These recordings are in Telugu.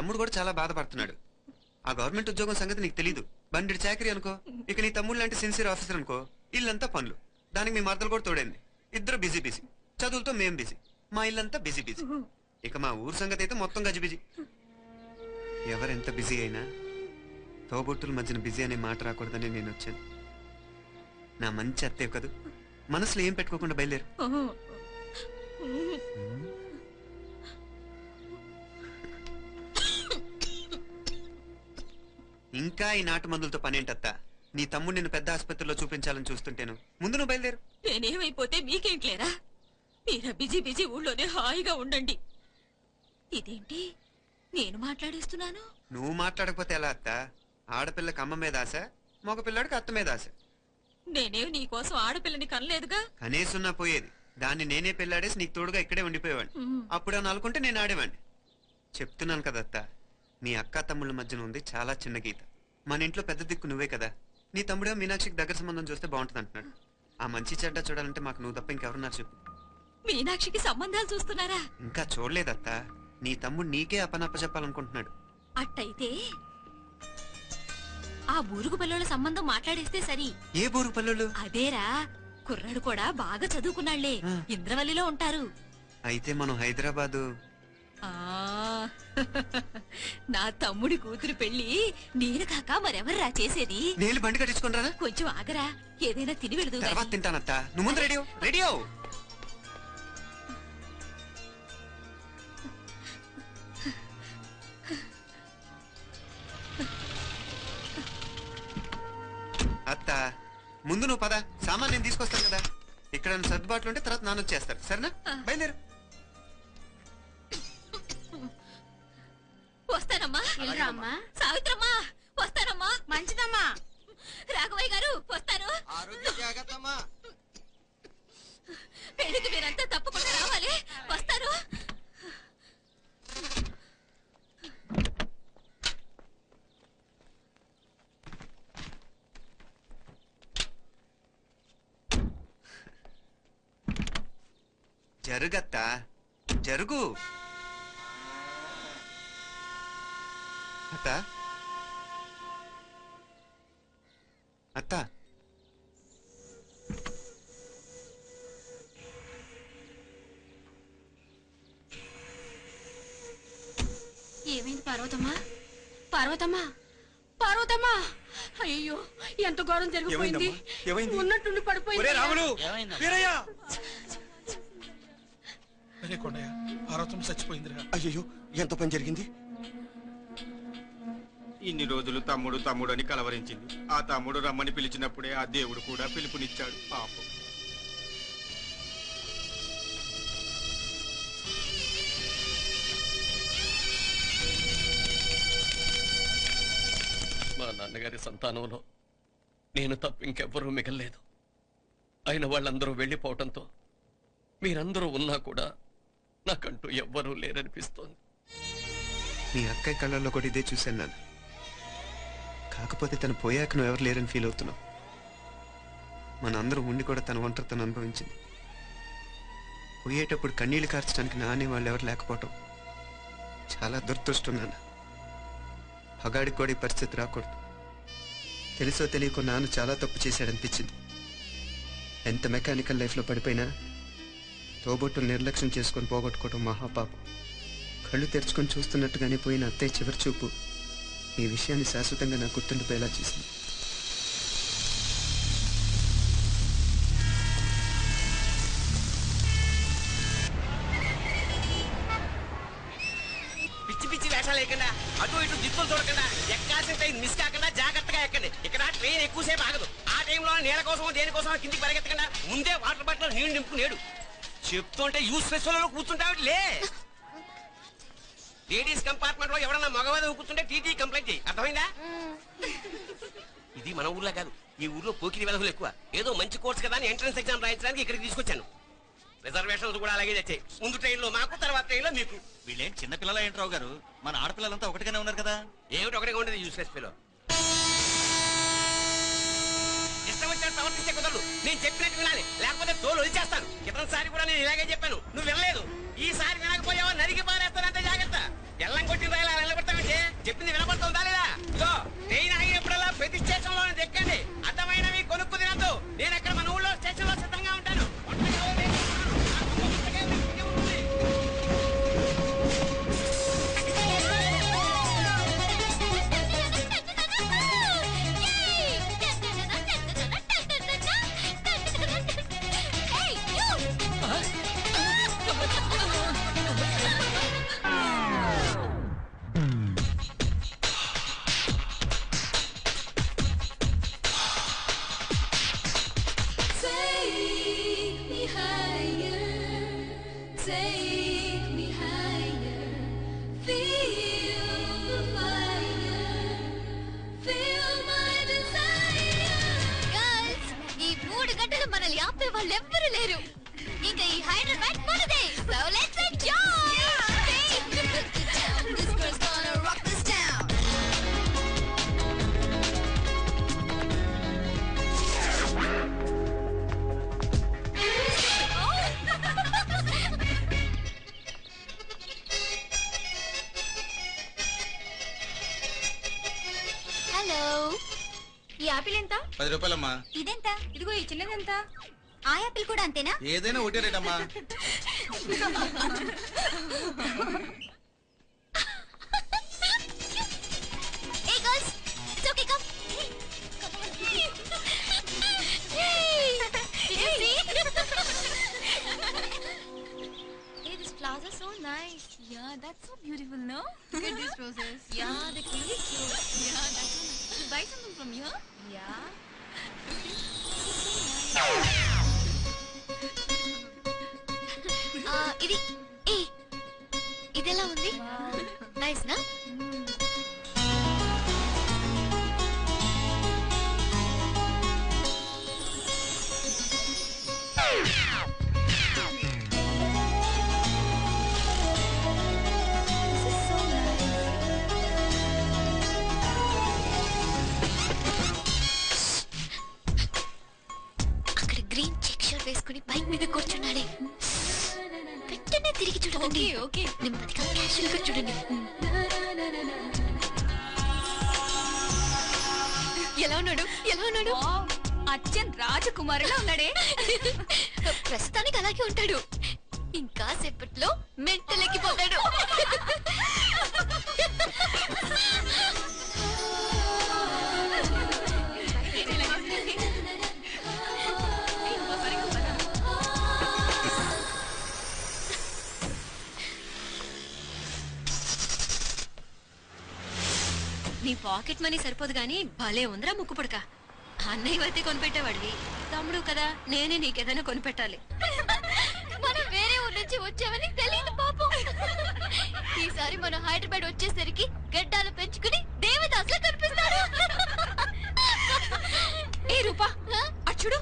తమ్ముడు కూడా చాలా బాధపడుతున్నాడు. ఆ గవర్నమెంట్ ఉద్యోగం సంగతి నీకు తెలీదు. బండి చాకరీ అనుకో. ఇక నీ తమ్ముడు లాంటి సిన్సియర్ ఆఫీసర్ అనుకో, ఇల్లంతా పనులు. దానికి మీ మరదలు కూడా తోడైంది. ఇద్దరు బిజీ బిజీ. చదువులతో మేం బిజీ. మా ఇల్లంతా బిజీ బిజీ. ఇక మా ఊరు సంగతి అయితే మొత్తం గజి బిజీ. ఎవరెంత బిజీ అయినా తోబొట్టుల మధ్యన బిజీ అనే మాట రాకూడదని నేను వచ్చాను. నా మంచి అత్తే కదూ, మనసులో ఏం పెట్టుకోకుండా బయలుదేరు. ఇంకా ఈ నాటు మందులతో పనేంటత్తా? నీ తమ్ముడు నిన్ను పెద్ద ఆసుపత్రిలో చూపించాలని చూస్తుంటేను. ముందు నువ్వు బయలుదేరు. నేనేమైపోతే మీకేంట్లేరా? మీరా బిజీ బిజీ ఊళ్ళోనే హాయిగా ఉండండి. ఇదేంటి నేను మాట్లాడేస్తున్నాను? నువ్వు మాట్లాడకపోతే ఎలా అత్తా? ఆడపిల్లకి అమ్మ మీద ఆశ, మగపిల్లాడికి అత్త మీద ఆశ. నేనే నీకోసం ఆడపిల్లని కనలేదుగా. కనేసున్నా పోయేది. దాన్ని నేనే పెళ్లాడేసి నీకు తోడుగా ఇక్కడే ఉండిపోయేవాడిని. అప్పుడు అని అనుకుంటే నేను ఆడేవాడిని. చెప్తున్నాను కదా అత్త, మీ అక్క తమ్ముళ్ళ మధ్యన ఉంది చాలా చిన్న గీత. మన ఇంట్లో పెద్ద దిక్కు నువ్వే కదా. నీ తమ్ముడే మీనాక్షికి దగ్గర సంబంధం చూస్తే బాగుంటుంది అంటున్నాడు. ఆ మంచి చెడ్డ చూడాలంటే మాకు నువ్వు తప్ప ఇంకెవరున్నారు చెప్పు. మీనాక్షికి సంబంధాలు చూస్తున్నారా? ఇంకా చూడలేదత్తా. నీ తమ్ముడు నీకే అపనప్ప చెప్పాలనుకుంటున్నాడు. అట్టయితే ఆ బూరుగు పల్లెల సంబంధం మాట్లాడేస్తే సరి. ఏ బూరుగు పల్లెలు? అదేరా, కుర్రాడు కూడా బాగా చదువుకున్నాళ్లే, ఇంద్రవల్లిలో ఉంటారు. అయితే మనం హైదరాబాదు. నా తమ్ముడి కూతురు పెళ్లి నేను కాక మరెవర్రా చేసేది? నేను బండి కట్టించుకుంటారా? కొంచెం ఆగరా, ఏదైనా తిని వెళదు. తర్వాత తింటానత్తా. నువ్వు ముందు రెడీ రెడీ అవు. అత్త ముందు నువ్వు పద. సామాన్ నేను తీసుకొస్తాను కదా. ఇక్కడ సర్దుబాట్లు ఉంటే తర్వాత నాన్న వచ్చేస్తారు. సరేనా? బయలుదేరు. వస్తానమ్మా. సావిత్రమ్మా వస్తానమ్మా. మంచిదమ్మా. రాఘవయ్య గారు వస్తాను. పెళ్లికి మీరంతా తప్పకుండా రావాలి. వస్తాను. జరుగత్తా, జరుగు. అత్త అత్త ఏమైంది పార్వతమ్మా? పార్వతమ్మా, పార్వతమ్మా! అయ్యో, ఎంత ఘోరం జరిగిపోయింది. ఉన్నట్టుండి పడిపోయింది. పార్వతమ్మ చచ్చిపోయిందిరా. అయ్యో, ఎంత పని జరిగింది. ఇన్ని రోజులు తమ్ముడు తమ్ముడు అని కలవరించింది. ఆ తమ్ముడు రమ్మని పిలిచినప్పుడే ఆ దేవుడు కూడా పిలుపునిచ్చాడు. పాపం. మా నాన్నగారి సంతానంలో నేను తప్ప ఇంకెవ్వరూ మిగల్లేదు. అయిన వాళ్ళందరూ వెళ్ళిపోవటంతో మీరందరూ ఉన్నా కూడా నాకంటూ ఎవ్వరూ లేరనిపిస్తోంది. నీ అక్కయ్య కళ్ళల్లో కూడా ఇదే చూశాను నాన్న. కాకపోతే తను పోయాక నువ్వు ఎవరు లేరని ఫీల్ అవుతున్నావు. మన అందరూ ఉండి కూడా తన ఒంటరితను అనుభవించింది. పోయేటప్పుడు కన్నీళ్లు కార్చడానికి నానే వాళ్ళు ఎవరు లేకపోవటం చాలా దురదృష్టం నాన్న. పగాడికి కూడా ఈ పరిస్థితి రాకూడదు. తెలుసో తెలియకో నాన్న చాలా తప్పు చేశాడనిపించింది. ఎంత మెకానికల్ లైఫ్లో పడిపోయినా తోబొట్టులు నిర్లక్ష్యం చేసుకొని పోగొట్టుకోవటం మహాపాపం. కళ్ళు తెరుచుకొని చూస్తున్నట్టుగానే పోయిన అత్తయ్య చివరి చూపు ఈ విషయాన్ని శాశ్వతంగా నా గుర్తుండిపోయేలా చేసింది. పిచ్చి పిచ్చి వేషాలు లేకుండా, అటు ఇటు దిక్కులు చూడకుండా, ఎక్కాల్సిన ట్రైన్ మిస్ కాకుండా జాగ్రత్తగా ఎక్కండి. ఇక్కడ ట్రైన్ ఎక్కువసేపు ఆగదు. ఆ టైంలో నీళ్ళ కోసం దేనికోసం కిందికి పరిగెత్తకుండా ముందే వాటర్ బాటిల్ నీళ్లు నింపుకునేడు. చెప్తుంటే యూస్లెస్ లో కూర్చుంటావు. లే, లేడీస్ కంపార్ట్మెంట్ లో ఎవరన్నా మగవాద కూర్చుంటే టీటీ కంప్లైంట్ చేయి. అర్థమైందా? ఇది మన ఊర్లో కాదు. ఈ ఊర్లో పోకిరి వెధవులు ఎక్కువ. ఏదో మంచి కోర్స్ కదా అని ఎంట్రన్స్ ఎగ్జామ్ రాయించడానికి ఇక్కడికి తీసుకొచ్చాను. రిజర్వేషన్స్ కూడా అలాగే తెచ్చాయి. ముందు ట్రైన్ లో మాకు, తర్వాత ట్రైన్ లో మీకు. వీళ్ళేం చిన్న పిల్లలు ఏంట్రావు గారు? మన ఆడపిల్లలంతా ఒకటిగానే ఉన్నారు కదా. ఏమిటి ఒకటిగా ఉండేది? యూస్లెస్ పిల్లలు. ఇష్టం వచ్చినట్టు ప్రవర్తిస్తే కుదరదు. నేను చెప్పినట్టు వినాలి, లేకపోతే తోలు వదిలేస్తాను. క్రితంసారి కూడా నేను ఇలాగే చెప్పాను, నువ్వు వినలేదు. ఈసారి వినకపోయావా నరికి పారేస్తానంటే జాగ్రత్త. ఎల్లం కొట్టిన రైలు నిలబెడతా. హలో, ఈ యాపిల్ ఎంత? 10 రూపాయలమ్మా. ఇదెంత? ఇదిగో ఈ చిన్నదెంత? ఆ యాపిల్ కూడా అంతేనా? ఏదైనా ఒకటే రేట్ అమ్మా. Hey girls, it's okay, come. Hey, did you see? Hey, these flowers are so nice. Yeah, that's so beautiful, no? Look at these roses. Yeah, they're really cute. Yeah, that's so nice. You buy something from here? Yeah. ఇది ఇదెలా ఉంది? నైస్ నా? అక్కడ గ్రీన్ చెక్ షర్ట్ వేసుకుని బైక్ మీద కూర్చున్నాడే, వెంటనే తిరిగి చూడండి. ఓకే నెమ్మదిగా క్యాషువల్ గా చూడండి. ఎలా ఉన్నాడు? ఎలా ఉన్నాడు? అచ్చన్ రాజకుమారులా ఉన్నాడే. ప్రస్తుతానికి అలాగే ఉంటాడు, ఇంకా సేపట్లో మెంటలెక్కిపోతాడు. నీ పాకెట్ మనీ సరిపోదు గానీ భలే ఉందిరా ముక్కు పుడక. అన్నయ్య అయితే కొనిపెట్టేవాడివి, తమ్ముడు కదా నేనే నీకేదైనా కొనిపెట్టాలి. మనం వేరే ఊరు నుంచి వచ్చామని తెలియదు పాపం. ఈసారి మనం హైదరాబాద్ వచ్చేసరికి గడ్డాలు పెంచుకుని దేవదాసులా కనిపిస్తారు. ఏ రూపా అచ్చుడు,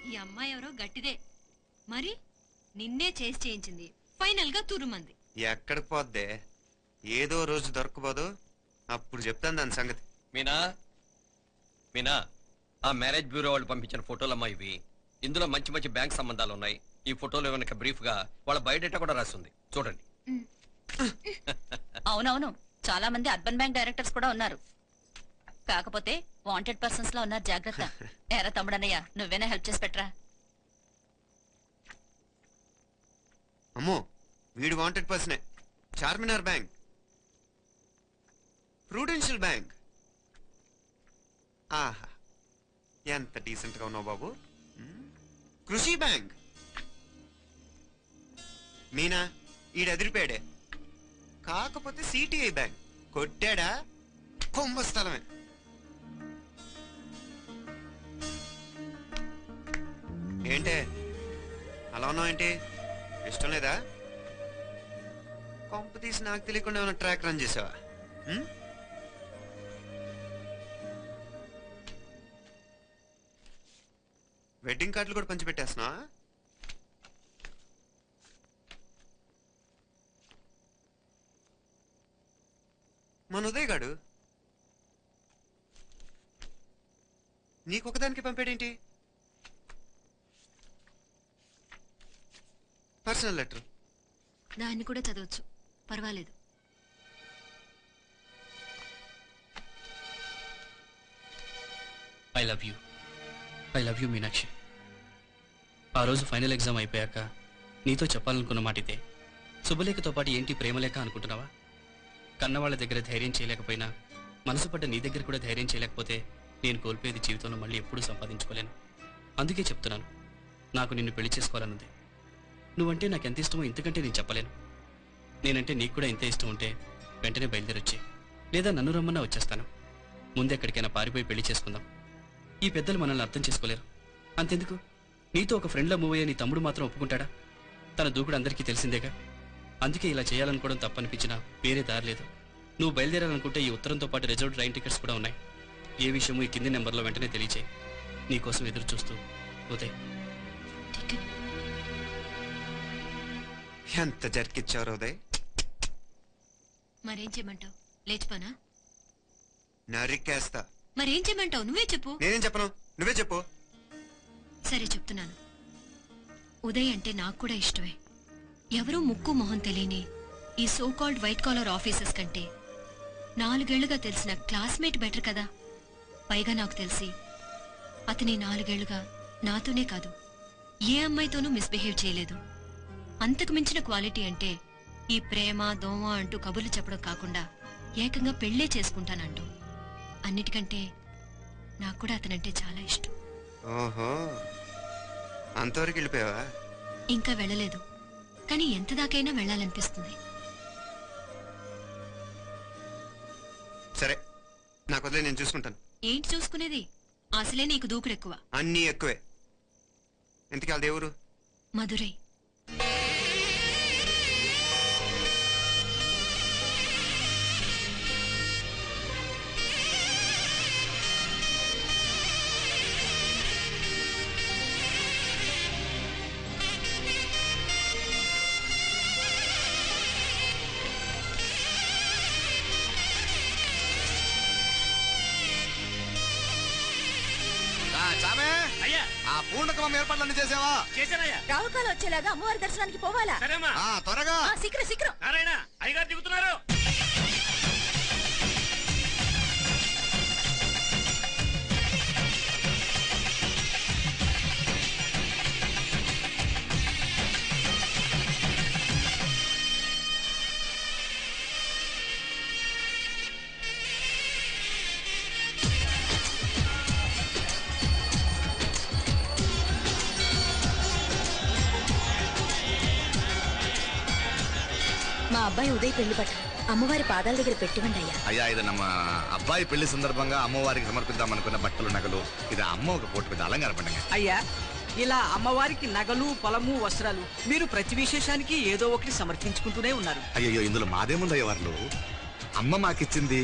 ఈ అమ్మాయి ఎవరో గట్టిదే మరి, నిన్నే చేసి చేయించింది, ఫైనల్ గా తురుమంది. ఎక్కడికి పోద్దే, ఏదో రోజు దొరకబోదు, అప్పుడు చెప్తాను దాని సంగతి. మీనా మీనా, ఆ మ్యారేజ్ బ్యూరో వాళ్ళు పంపించిన ఫోటోలమ్మా ఇవి. ఇందులో మంచి మంచి బ్యాంక్ సంబంధాలు ఉన్నాయి. ఈ ఫోటోలో వెనక బ్రీఫ్ గా వాళ్ళ బయోడేటా కూడా రాస్తుంది, చూడండి. అవునవును, చాలా మంది అర్బన్ బ్యాంక్ డైరెక్టర్స్ కూడా ఉన్నారు, కాకపోతే వాంటెడ్ పర్సన్స్ లా ఉన్నారు, జాగ్రత్త. ఎరా తమ్ముడన్నయ్య, నువ్వేనా హెల్ప్ చేసి పెట్టరా. అమ్మో, వీడు వాంటెడ్ పర్సనే. Charminar bank, prudential bank. ఆహా, ఎంత డీసెంట్ గా ఉన్నావు బాబు. కృషి బ్యాంక్. మీనా, ఈడు ఎదిరిపోయాడే. కాకపోతే సిటిఐ బ్యాంక్ కొట్టాడా కుంభస్థలమే. ఏంటే అలా ఉన్నావు ఏంటి, ఇష్టం లేదా? కొంప తీసి నాకు తెలియకుండా ఏమైనా ట్రాక్ రన్ చేసావా? వెడ్డింగ్ కార్డులు కూడా పంచిపెట్టేస్తున్నా. మన ఉదయ్ గాడు నీకొకదానికి పంపాడేంటి? Personal letter. దాన్ని కూడా చదవచ్చు, పర్వాలేదు. I love you Meenakshi. ఆ రోజు ఫైనల్ ఎగ్జామ్ అయిపోయాక నీతో చెప్పాలనుకున్న మాట ఇదే. శుభలేఖతో పాటు ఏంటి ప్రేమలేఖ అనుకుంటున్నావా? కన్నవాళ్ళ దగ్గర ధైర్యం చేయలేకపోయినా మనసు పడ్డ నీ దగ్గర కూడా ధైర్యం చేయలేకపోతే నేను కోల్పోయేది జీవితంలో మళ్ళీ ఎప్పుడూ సంపాదించుకోలేను. అందుకే చెప్తున్నాను, నాకు నిన్ను పెళ్లి చేసుకోవాలనుంది. నువ్వంటే నాకు ఎంత ఇష్టమో ఇంతకంటే నేను చెప్పలేను. నేనంటే నీకు కూడా ఇంత ఇష్టం ఉంటే వెంటనే బయలుదేరొచ్చే, లేదా నన్ను రమ్మన్నా వచ్చేస్తాను. ముందెక్కడికైనా పారిపోయి పెళ్లి చేసుకుందాం. ఈ పెద్దలు మనల్ని అర్థం చేసుకోలేరు. అంతెందుకు, నీతో ఒక ఫ్రెండ్లా మూవ్ అయ్యే నీ తమ్ముడు మాత్రం ఒప్పుకుంటాడా? తన దూకుడు అందరికీ తెలిసిందేగా. అందుకే ఇలా చేయాలనుకోవడం తప్పనిపించినా వేరే దారి లేదు. నువ్వు బయలుదేరాలనుకుంటే ఈ ఉత్తరంతో పాటు రిజర్వ్ ట్రైన్ టికెట్స్ కూడా ఉన్నాయి. ఏ విషయమూ ఈ కింది నెంబర్లో వెంటనే తెలియచేయి. నీకోసం ఎదురు చూస్తూ ఉదయ్. ఎంత జరికిచ్చారు ఉదయ్. మరేం చేయమంటావు? లేచిపోనా? నరికేస్తా. మరేం చేయమంటావు? నువ్వే చెప్పు. నేనేం చెప్పను, నువ్వే చెప్పు. సరే చెప్తున్నాను. ఉదయ్ అంటే నాకు కూడా ఇష్టమే. ఎవరూ ముక్కు మొహం తెలియని ఈ so called white collar officers కంటే 4 ఏళ్లుగా తెలిసిన క్లాస్మేట్ బెటర్ కదా. పైగా నాకు తెలిసి అతని 4 ఏళ్లుగా నాతోనే కాదు ఏ అమ్మాయితోనూ మిస్బిహేవ్ చేయలేదు. అంతకు మించిన క్వాలిటీ అంటే ఈ ప్రేమ దోమ అంటూ కబుర్లు చెప్పడం కాకుండా ఏకంగా పెళ్లే చేసుకుంటానంటూ. అన్నిటికంటే నాకు కూడా అతనంటే చాలా ఇష్టం. ఓహో, అంతవరకు వెళ్ళిపోయావా? ఇంకా వెళ్ళలేదు, కానీ ఎంత దాకైనా వెళ్ళాలనిపిస్తుంది. సరే, నాకు వదిలే, నేను చూసుకుంటాను. ఏంటి చూసుకునేది? అసలే నీకు దూకుడు ఎక్కువ. అన్నీ ఎక్కువే. ఇంతకీ వాళ్ళ దేవురు? మధురై. అయ్యా, ఆ పూర్ణకమం ఏర్పాట్లన్నీ చేసావా? చేశానయ్యా. రావుకాలు వచ్చేలాగా అమ్మవారి దర్శనానికి పోవాలా? సరేమ్మా. త్వరగా. శీఘ్రం శీఘ్రం. నారాయణ, అయ్యగారు దిగుతున్నారు. మా అబ్బాయి ఉదయ్ పెళ్లి పట్ట అమ్మవారి పాదాల దగ్గర పెట్టివ్వండి అయ్యా. అయ్యా, ఇది నమ్మ అబ్బాయి పెళ్లి సందర్భంగా అమ్మవారికి సమర్పిద్దాం అనుకున్న బట్టలు నగలు. ఇది అమ్మ ఒక పూట పెద్ద అలంకార పండుగ. అయ్యా, ఇలా అమ్మవారికి నగలు పొలము వస్త్రాలు మీరు ప్రతి విశేషానికి ఏదో ఒకటి సమర్పించుకుంటూనే ఉన్నారు. అయ్యో, ఇందులో మాదేముందయ్య వాళ్ళు. అమ్మ మాకిచ్చింది